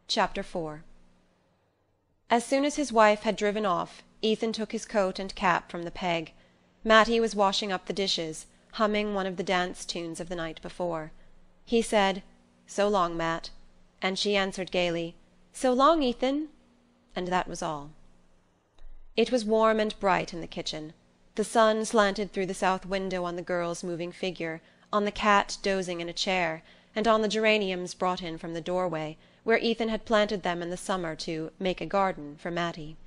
Chapter 4 As soon as his wife had driven off, Ethan took his coat and cap from the peg. Mattie was washing up the dishes, humming one of the dance tunes of the night before. He said, "So long, Matt," and she answered gaily, "So long, Ethan," and that was all. It was warm and bright in the kitchen. The sun slanted through the south window on the girl's moving figure, on the cat dozing in a chair, and on the geraniums brought in from the doorway, where Ethan had planted them in the summer to "make a garden" for Mattie.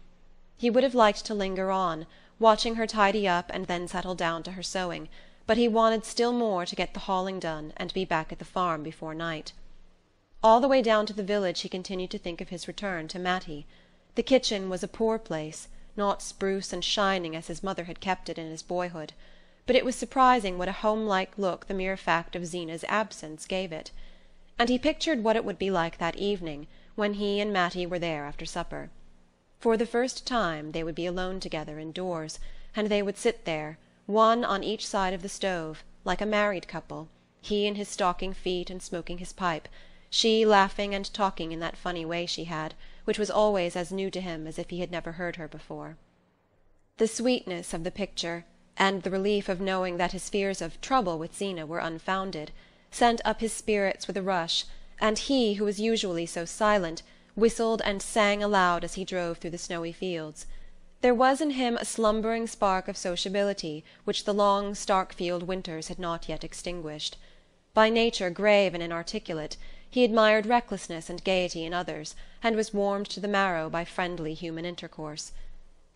He would have liked to linger on, watching her tidy up and then settle down to her sewing, but he wanted still more to get the hauling done and be back at the farm before night. All the way down to the village he continued to think of his return to Mattie. The kitchen was a poor place, not spruce and shining as his mother had kept it in his boyhood, but it was surprising what a home-like look the mere fact of Zeena's absence gave it. And he pictured what it would be like that evening, when he and Mattie were there after supper. For the first time they would be alone together indoors, and they would sit there, one on each side of the stove, like a married couple, he in his stocking feet and smoking his pipe, she laughing and talking in that funny way she had, which was always as new to him as if he had never heard her before. The sweetness of the picture, and the relief of knowing that his fears of trouble with Zeena were unfounded, sent up his spirits with a rush, and he, who was usually so silent, whistled and sang aloud as he drove through the snowy fields. There was in him a slumbering spark of sociability which the long Starkfield winters had not yet extinguished. By nature grave and inarticulate, he admired recklessness and gaiety in others, and was warmed to the marrow by friendly human intercourse.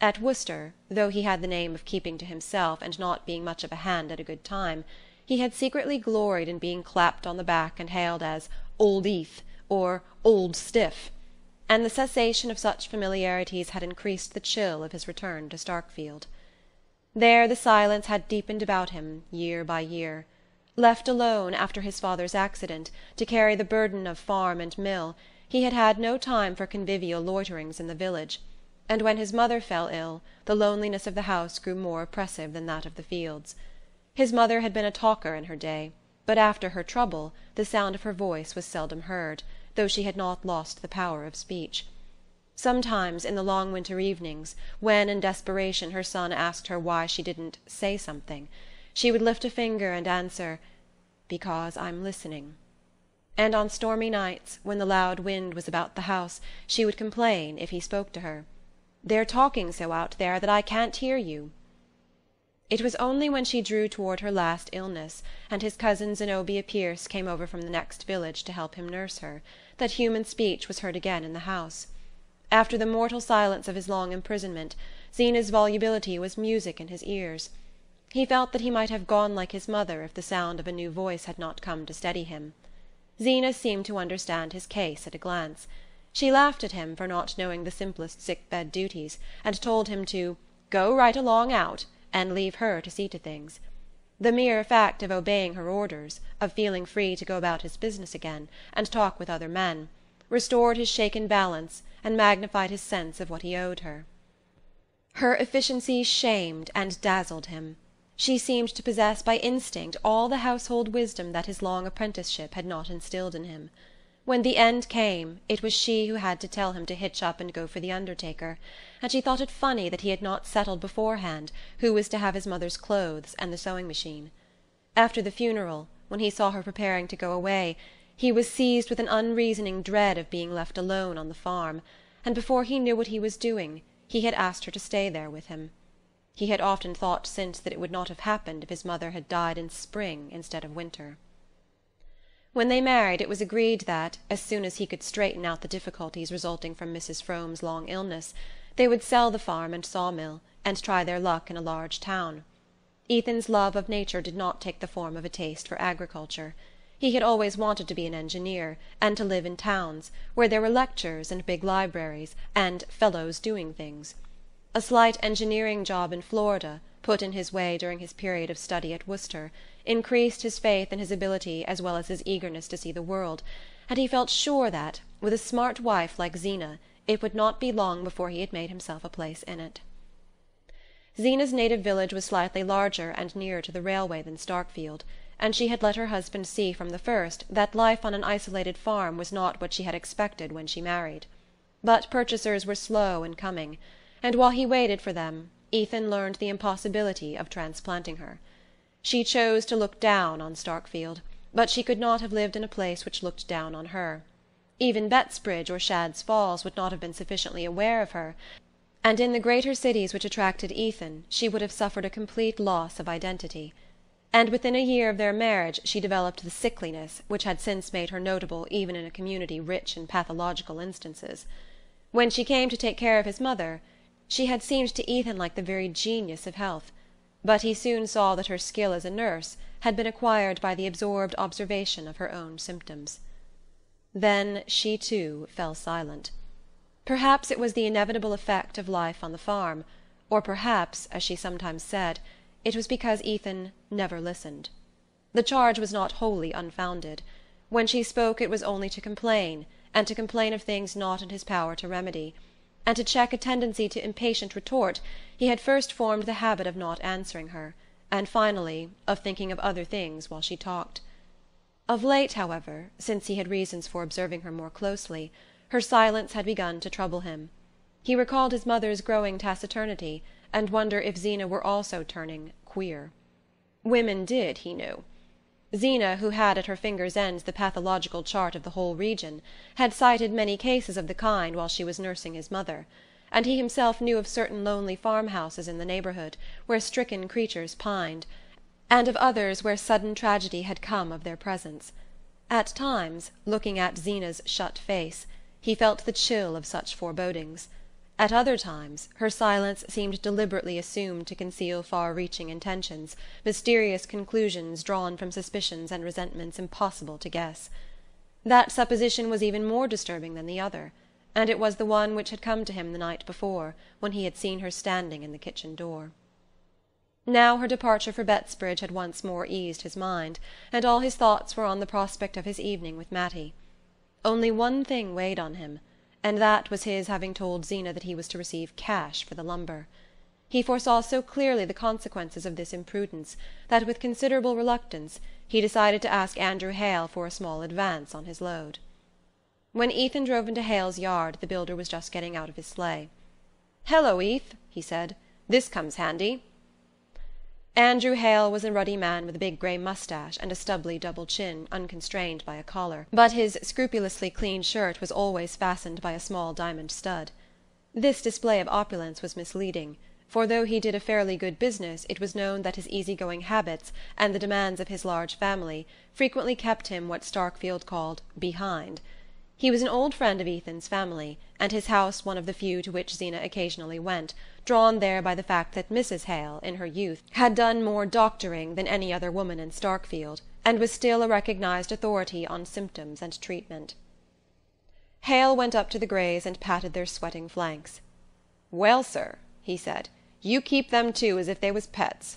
At Worcester, though he had the name of keeping to himself and not being much of a hand at a good time, he had secretly gloried in being clapped on the back and hailed as "Old Eth" or "Old Stiff", and the cessation of such familiarities had increased the chill of his return to Starkfield. There the silence had deepened about him year by year. Left alone, after his father's accident, to carry the burden of farm and mill, he had had no time for convivial loiterings in the village, and when his mother fell ill, the loneliness of the house grew more oppressive than that of the fields. His mother had been a talker in her day, but after her trouble the sound of her voice was seldom heard, though she had not lost the power of speech. Sometimes, in the long winter evenings, when in desperation her son asked her why she didn't say something, she would lift a finger and answer, "Because I'm listening." And on stormy nights, when the loud wind was about the house, she would complain, if he spoke to her, "They're talking so out there that I can't hear you." It was only when she drew toward her last illness, and his cousin Zenobia Pierce came over from the next village to help him nurse her, that human speech was heard again in the house. After the mortal silence of his long imprisonment, Zeena's volubility was music in his ears. He felt that he might have gone like his mother if the sound of a new voice had not come to steady him. Zeena seemed to understand his case at a glance. She laughed at him for not knowing the simplest sick-bed duties, and told him to "go right along out" and leave her to see to things. The mere fact of obeying her orders, of feeling free to go about his business again, and talk with other men, restored his shaken balance and magnified his sense of what he owed her. Her efficiency shamed and dazzled him. She seemed to possess by instinct all the household wisdom that his long apprenticeship had not instilled in him. When the end came, it was she who had to tell him to hitch up and go for the undertaker, and she thought it funny that he had not settled beforehand who was to have his mother's clothes and the sewing machine. After the funeral, when he saw her preparing to go away, he was seized with an unreasoning dread of being left alone on the farm, and before he knew what he was doing, he had asked her to stay there with him. He had often thought since that it would not have happened if his mother had died in spring instead of winter. When they married, it was agreed that, as soon as he could straighten out the difficulties resulting from Mrs. Frome's long illness, they would sell the farm and sawmill, and try their luck in a large town. Ethan's love of nature did not take the form of a taste for agriculture. He had always wanted to be an engineer, and to live in towns, where there were lectures and big libraries, and fellows doing things. A slight engineering job in Florida, put in his way during his period of study at Worcester, increased his faith in his ability as well as his eagerness to see the world, and he felt sure that, with a smart wife like Zeena, it would not be long before he had made himself a place in it. Zeena's native village was slightly larger and nearer to the railway than Starkfield, and she had let her husband see from the first that life on an isolated farm was not what she had expected when she married. But purchasers were slow in coming, and while he waited for them Ethan learned the impossibility of transplanting her. She chose to look down on Starkfield, but she could not have lived in a place which looked down on her. Even Bettsbridge or Shadd's Falls would not have been sufficiently aware of her, and in the greater cities which attracted Ethan she would have suffered a complete loss of identity. And within a year of their marriage she developed the sickliness which had since made her notable even in a community rich in pathological instances. When she came to take care of his mother, she had seemed to Ethan like the very genius of health, but he soon saw that her skill as a nurse had been acquired by the absorbed observation of her own symptoms. Then she too fell silent. Perhaps it was the inevitable effect of life on the farm, or perhaps, as she sometimes said, it was because Ethan never listened. The charge was not wholly unfounded. When she spoke it was only to complain, and to complain of things not in his power to remedy, and to check a tendency to impatient retort he had first formed the habit of not answering her, and finally of thinking of other things while she talked. Of late, however, since he had reasons for observing her more closely, her silence had begun to trouble him. He recalled his mother's growing taciturnity, and wondered if Zeena were also turning queer. Women did, he knew. Zeena, who had at her fingers' ends the pathological chart of the whole region, had cited many cases of the kind while she was nursing his mother, and he himself knew of certain lonely farmhouses in the neighbourhood where stricken creatures pined, and of others where sudden tragedy had come of their presence. At times, looking at Zeena's shut face, he felt the chill of such forebodings. At other times her silence seemed deliberately assumed to conceal far-reaching intentions, mysterious conclusions drawn from suspicions and resentments impossible to guess. That supposition was even more disturbing than the other, and it was the one which had come to him the night before, when he had seen her standing in the kitchen door. Now her departure for Bettsbridge had once more eased his mind, and all his thoughts were on the prospect of his evening with Mattie. Only one thing weighed on him, and that was his having told Zeena that he was to receive cash for the lumber. He foresaw so clearly the consequences of this imprudence that with considerable reluctance he decided to ask Andrew Hale for a small advance on his load. When Ethan drove into Hale's yard the builder was just getting out of his sleigh. "Hello, Eth," he said. "This comes handy." Andrew Hale was a ruddy man with a big grey moustache and a stubbly double chin unconstrained by a collar, but his scrupulously clean shirt was always fastened by a small diamond stud. This display of opulence was misleading, for though he did a fairly good business it was known that his easy-going habits and the demands of his large family frequently kept him what Starkfield called "behind." He was an old friend of Ethan's family, and his house one of the few to which Zeena occasionally went, drawn there by the fact that Mrs. Hale, in her youth, had done more doctoring than any other woman in Starkfield, and was still a recognized authority on symptoms and treatment. Hale went up to the Greys and patted their sweating flanks. "Well, sir," he said, "you keep them two as if they was pets."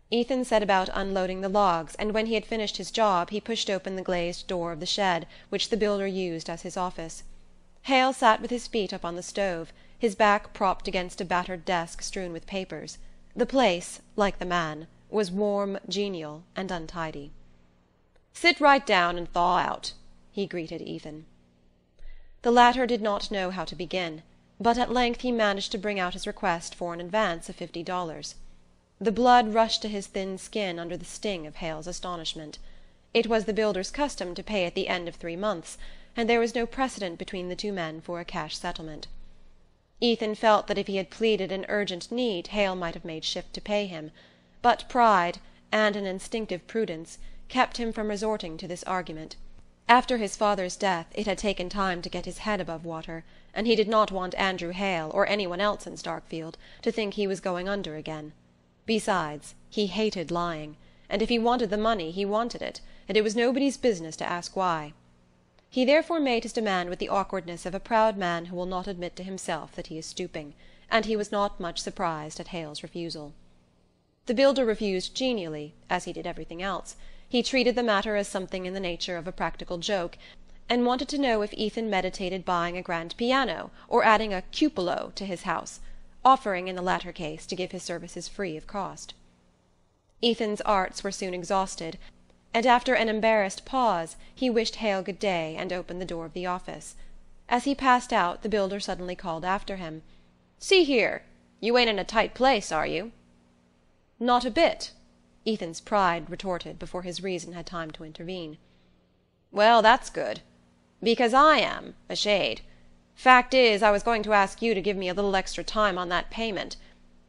Ethan set about unloading the logs, and when he had finished his job he pushed open the glazed door of the shed which the builder used as his office. Hale sat with his feet up on the stove, his back propped against a battered desk strewn with papers. The place, like the man, was warm, genial, and untidy. "Sit right down and thaw out," he greeted Ethan. The latter did not know how to begin, but at length he managed to bring out his request for an advance of $50. The blood rushed to his thin skin under the sting of Hale's astonishment. It was the builder's custom to pay at the end of 3 months, and there was no precedent between the two men for a cash settlement. Ethan felt that if he had pleaded an urgent need Hale might have made shift to pay him, but pride, and an instinctive prudence, kept him from resorting to this argument. After his father's death it had taken time to get his head above water, and he did not want Andrew Hale, or anyone else in Starkfield, to think he was going under again. Besides, he hated lying, and if he wanted the money he wanted it, and it was nobody's business to ask why. He therefore made his demand with the awkwardness of a proud man who will not admit to himself that he is stooping, and he was not much surprised at Hale's refusal. The builder refused genially, as he did everything else. He treated the matter as something in the nature of a practical joke, and wanted to know if Ethan meditated buying a grand piano or adding a cupola to his house, offering in the latter case to give his services free of cost. Ethan's arts were soon exhausted, and after an embarrassed pause he wished Hale good day and opened the door of the office. As he passed out the builder suddenly called after him, "See here, you ain't in a tight place, are you?" "Not a bit," Ethan's pride retorted before his reason had time to intervene. "Well, that's good, because I am, a shade. Fact is, I was going to ask you to give me a little extra time on that payment.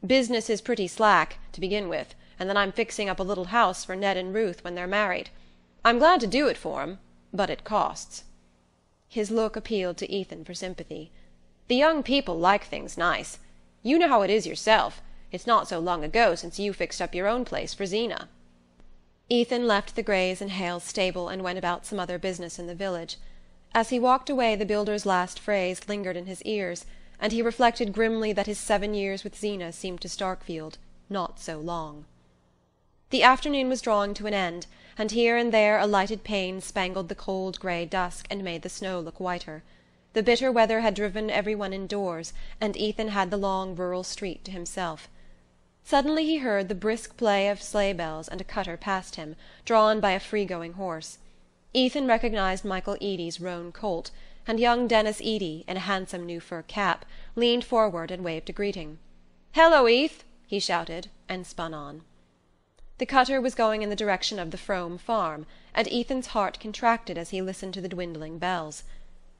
Business is pretty slack, to begin with, and then I'm fixing up a little house for Ned and Ruth when they're married. I'm glad to do it for 'em, but it costs." His look appealed to Ethan for sympathy. "The young people like things nice. You know how it is yourself. It's not so long ago since you fixed up your own place for Zeena." Ethan left the Greys and Hale's stable and went about some other business in the village. As he walked away the builder's last phrase lingered in his ears, and he reflected grimly that his 7 years with Zeena seemed to Starkfield not so long. The afternoon was drawing to an end, and here and there a lighted pane spangled the cold grey dusk and made the snow look whiter. The bitter weather had driven every one indoors, and Ethan had the long rural street to himself. Suddenly he heard the brisk play of sleigh-bells and a cutter passed him, drawn by a free-going horse. Ethan recognized Michael Eady's roan colt, and young Denis Eady, in a handsome new fur cap, leaned forward and waved a greeting. "Hello, Eth!" he shouted, and spun on. The cutter was going in the direction of the Frome farm, and Ethan's heart contracted as he listened to the dwindling bells.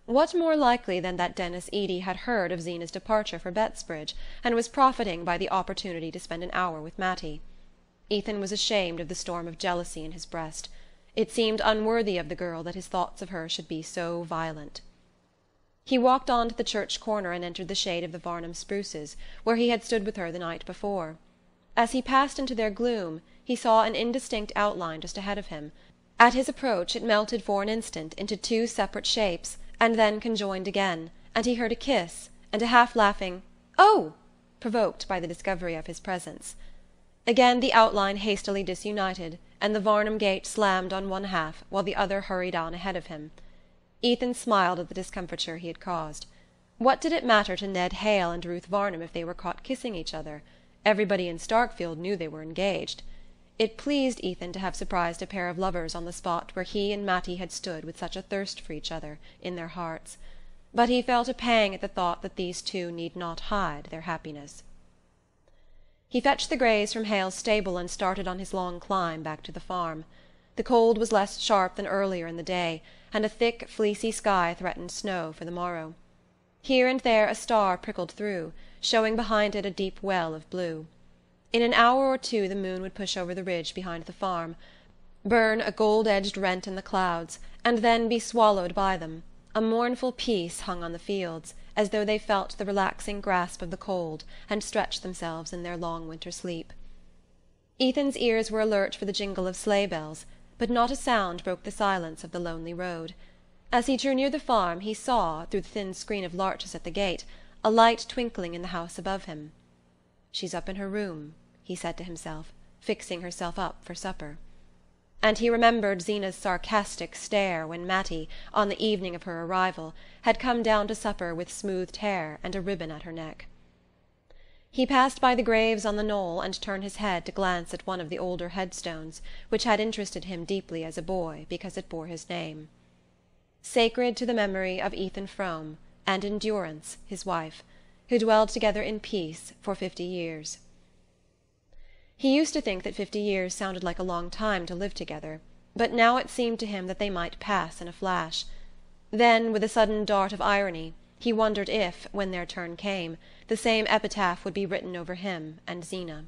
What more likely than that Denis Eady had heard of Zeena's departure for Bettsbridge, and was profiting by the opportunity to spend an hour with Mattie? Ethan was ashamed of the storm of jealousy in his breast. It seemed unworthy of the girl that his thoughts of her should be so violent. He walked on to the church corner and entered the shade of the Varnum spruces, where he had stood with her the night before. As he passed into their gloom he saw an indistinct outline just ahead of him. At his approach it melted for an instant into two separate shapes, and then conjoined again, and he heard a kiss, and a half-laughing "Oh!" provoked by the discovery of his presence. Again the outline hastily disunited, and the Varnum gate slammed on one half while the other hurried on ahead of him. Ethan smiled at the discomfiture he had caused. What did it matter to Ned Hale and Ruth Varnum if they were caught kissing each other? Everybody in Starkfield knew they were engaged. It pleased Ethan to have surprised a pair of lovers on the spot where he and Mattie had stood with such a thirst for each other in their hearts. But he felt a pang at the thought that these two need not hide their happiness. He fetched the Greys from Hale's stable and started on his long climb back to the farm. The cold was less sharp than earlier in the day, and a thick, fleecy sky threatened snow for the morrow. Here and there a star prickled through, showing behind it a deep well of blue. In an hour or two the moon would push over the ridge behind the farm, burn a gold-edged rent in the clouds, and then be swallowed by them. A mournful peace hung on the fields, as though they felt the relaxing grasp of the cold and stretched themselves in their long winter sleep. Ethan's ears were alert for the jingle of sleigh-bells, but not a sound broke the silence of the lonely road. As he drew near the farm he saw, through the thin screen of larches at the gate, a light twinkling in the house above him. "She's up in her room," he said to himself, fixing herself up for supper. And he remembered Zeena's sarcastic stare when Mattie, on the evening of her arrival, had come down to supper with smoothed hair and a ribbon at her neck. He passed by the graves on the knoll and turned his head to glance at one of the older headstones, which had interested him deeply as a boy because it bore his name. Sacred to the memory of Ethan Frome and Endurance, his wife, who dwelled together in peace for 50 years. He used to think that 50 years sounded like a long time to live together, but now it seemed to him that they might pass in a flash. Then, with a sudden dart of irony, he wondered if, when their turn came, the same epitaph would be written over him and Zeena.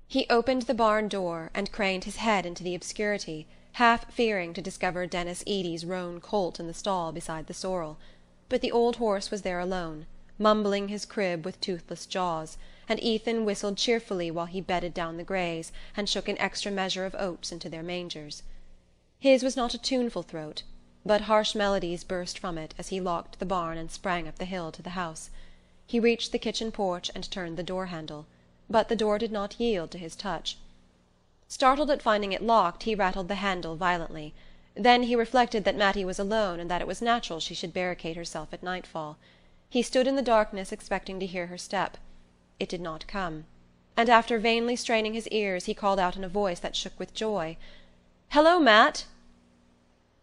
He opened the barn door and craned his head into the obscurity, half fearing to discover Denis Eady's roan colt in the stall beside the sorrel. But the old horse was there alone, mumbling his crib with toothless jaws, and Ethan whistled cheerfully while he bedded down the Greys and shook an extra measure of oats into their mangers. His was not a tuneful throat, but harsh melodies burst from it as he locked the barn and sprang up the hill to the house. He reached the kitchen porch and turned the door-handle, but the door did not yield to his touch. Startled at finding it locked, he rattled the handle violently. Then he reflected that Mattie was alone and that it was natural she should barricade herself at nightfall. He stood in the darkness expecting to hear her step. It did not come. and after vainly straining his ears he called out in a voice that shook with joy, "Hello, Matt!"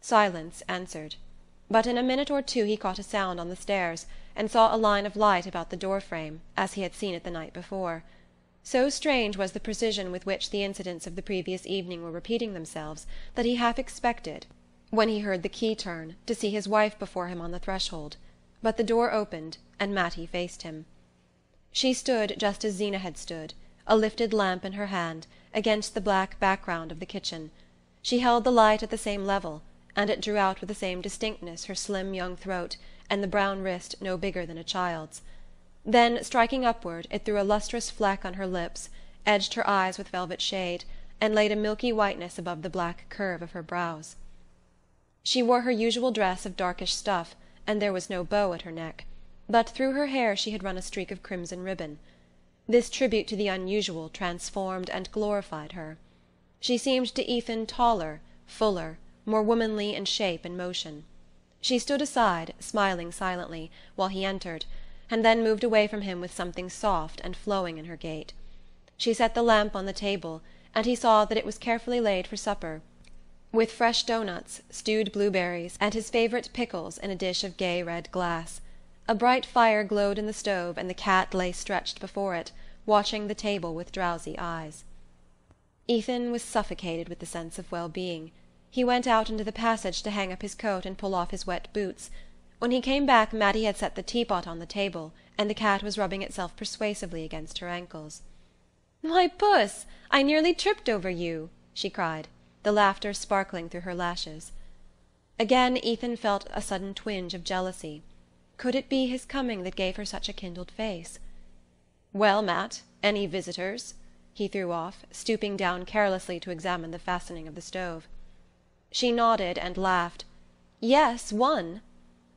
Silence answered, but in a minute or two he caught a sound on the stairs, and saw a line of light about the door-frame, as he had seen it the night before. So strange was the precision with which the incidents of the previous evening were repeating themselves that he half expected, when he heard the key turn, to see his wife before him on the threshold. But the door opened, and Mattie faced him. She stood just as Zeena had stood, a lifted lamp in her hand, against the black background of the kitchen. She held the light at the same level, and it drew out with the same distinctness her slim young throat and the brown wrist no bigger than a child's. Then, striking upward, it threw a lustrous fleck on her lips, edged her eyes with velvet shade, and laid a milky whiteness above the black curve of her brows. She wore her usual dress of darkish stuff, and there was no bow at her neck, but through her hair she had run a streak of crimson ribbon. This tribute to the unusual transformed and glorified her. She seemed to Ethan taller, fuller, more womanly in shape and motion. She stood aside, smiling silently, while he entered, and then moved away from him with something soft and flowing in her gait. She set the lamp on the table, and he saw that it was carefully laid for supper, with fresh doughnuts, stewed blueberries, and his favourite pickles in a dish of gay red glass. A bright fire glowed in the stove, and the cat lay stretched before it, watching the table with drowsy eyes. Ethan was suffocated with the sense of well-being. He went out into the passage to hang up his coat and pull off his wet boots. When he came back, Mattie had set the teapot on the table, and the cat was rubbing itself persuasively against her ankles. "Why, Puss, I nearly tripped over you!" she cried, the laughter sparkling through her lashes. Again Ethan felt a sudden twinge of jealousy. Could it be his coming that gave her such a kindled face? "Well, Matt, any visitors?" he threw off, stooping down carelessly to examine the fastening of the stove. She nodded and laughed. "Yes, one,"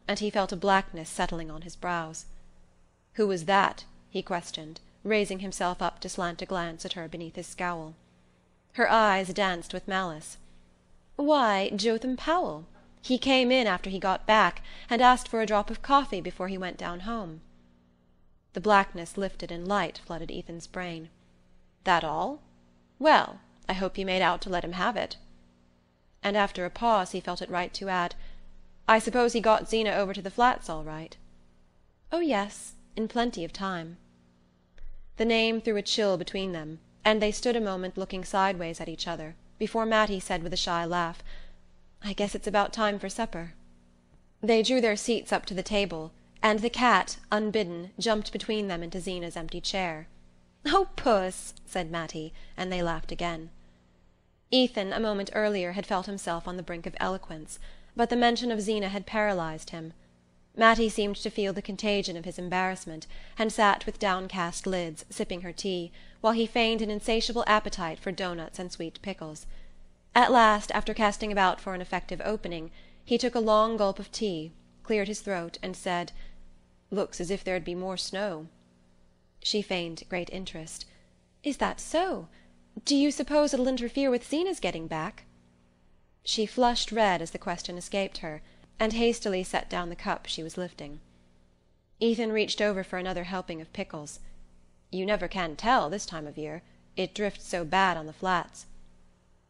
and he felt a blackness settling on his brows. "Who was that?" he questioned, raising himself up to slant a glance at her beneath his scowl. Her eyes danced with malice. "Why, Jotham Powell. He came in after he got back, and asked for a drop of coffee before he went down home." The blackness lifted and light flooded Ethan's brain. "That all? Well, I hope you made out to let him have it." And after a pause he felt it right to add, "I suppose he got Zeena over to the Flats all right?" "Oh, yes, in plenty of time." The name threw a chill between them, and they stood a moment looking sideways at each other, before Mattie said with a shy laugh, "I guess it's about time for supper." They drew their seats up to the table, and the cat, unbidden, jumped between them into Zeena's empty chair. "Oh, Puss!" said Mattie, and they laughed again. Ethan, a moment earlier, had felt himself on the brink of eloquence, but the mention of Zeena had paralyzed him. Mattie seemed to feel the contagion of his embarrassment, and sat with downcast lids, sipping her tea, while he feigned an insatiable appetite for doughnuts and sweet pickles. At last, after casting about for an effective opening, he took a long gulp of tea, cleared his throat, and said, "Looks as if there'd be more snow." She feigned great interest. "Is that so? Do you suppose it'll interfere with Zeena's getting back?" She flushed red as the question escaped her, and hastily set down the cup she was lifting. Ethan reached over for another helping of pickles. "You never can tell this time of year. It drifts so bad on the Flats."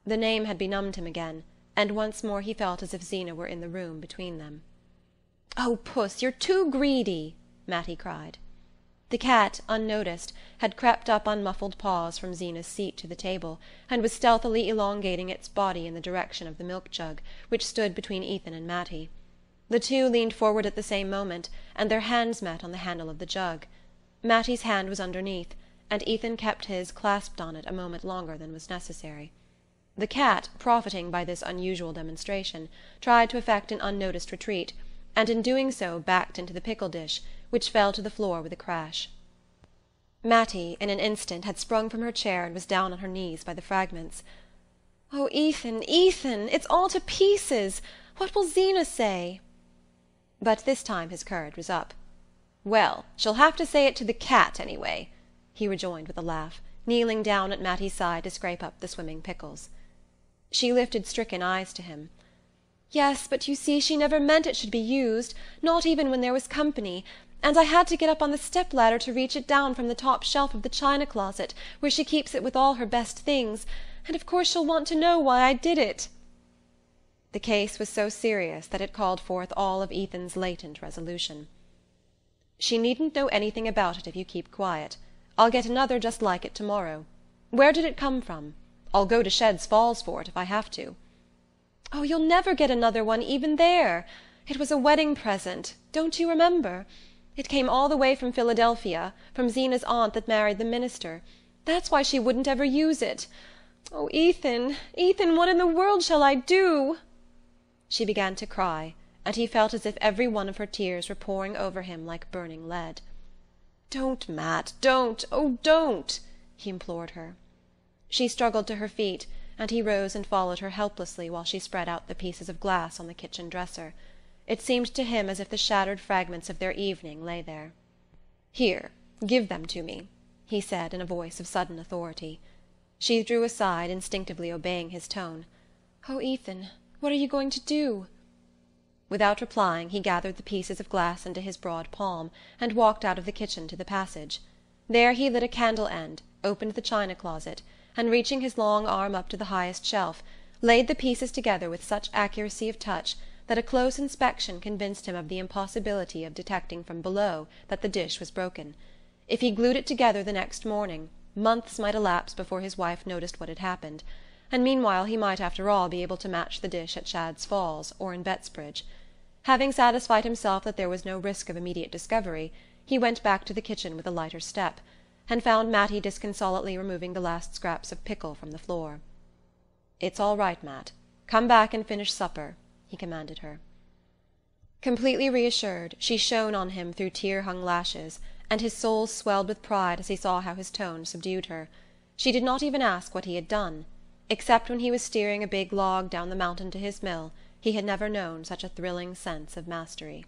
The name had benumbed him again, and once more he felt as if Zeena were in the room between them. "Oh, Puss, you're too greedy!" Mattie cried. The cat, unnoticed, had crept up on muffled paws from Zeena's seat to the table, and was stealthily elongating its body in the direction of the milk-jug, which stood between Ethan and Mattie. The two leaned forward at the same moment, and their hands met on the handle of the jug. Mattie's hand was underneath, and Ethan kept his clasped on it a moment longer than was necessary. The cat, profiting by this unusual demonstration, tried to effect an unnoticed retreat, and in doing so backed into the pickle dish, which fell to the floor with a crash. Mattie, in an instant, had sprung from her chair and was down on her knees by the fragments. "Oh, Ethan, Ethan, it's all to pieces! What will Zeena say?" But this time his courage was up. "Well, she'll have to say it to the cat, anyway," he rejoined with a laugh, kneeling down at Mattie's side to scrape up the swimming pickles. She lifted stricken eyes to him. "Yes, but you see she never meant it should be used, not even when there was company. And I had to get up on the step-ladder to reach it down from the top shelf of the china closet, where she keeps it with all her best things, and of course she'll want to know why I did it." The case was so serious that it called forth all of Ethan's latent resolution. "She needn't know anything about it if you keep quiet. I'll get another just like it tomorrow. Where did it come from? I'll go to Shed's Falls for it if I have to." "Oh, you'll never get another one even there. It was a wedding present. Don't you remember? It came all the way from Philadelphia, from Zeena's aunt that married the minister. That's why she wouldn't ever use it. Oh, Ethan, Ethan, what in the world shall I do?" She began to cry, and he felt as if every one of her tears were pouring over him like burning lead. "Don't, Matt, don't, oh, don't!" he implored her. She struggled to her feet, and he rose and followed her helplessly while she spread out the pieces of glass on the kitchen dresser. It seemed to him as if the shattered fragments of their evening lay there. "Here, give them to me," he said in a voice of sudden authority. She drew aside, instinctively obeying his tone. "Oh, Ethan, what are you going to do?" Without replying, he gathered the pieces of glass into his broad palm, and walked out of the kitchen to the passage. There he lit a candle end, opened the china closet, and reaching his long arm up to the highest shelf, laid the pieces together with such accuracy of touch that a close inspection convinced him of the impossibility of detecting from below that the dish was broken. If he glued it together the next morning, months might elapse before his wife noticed what had happened, and meanwhile he might after all be able to match the dish at Shad's Falls or in Bettsbridge. Having satisfied himself that there was no risk of immediate discovery, he went back to the kitchen with a lighter step, and found Mattie disconsolately removing the last scraps of pickle from the floor. "It's all right, Matt. Come back and finish supper," he commanded her. Completely reassured, she shone on him through tear-hung lashes, and his soul swelled with pride as he saw how his tone subdued her. She did not even ask what he had done. Except when he was steering a big log down the mountain to his mill, he had never known such a thrilling sense of mastery.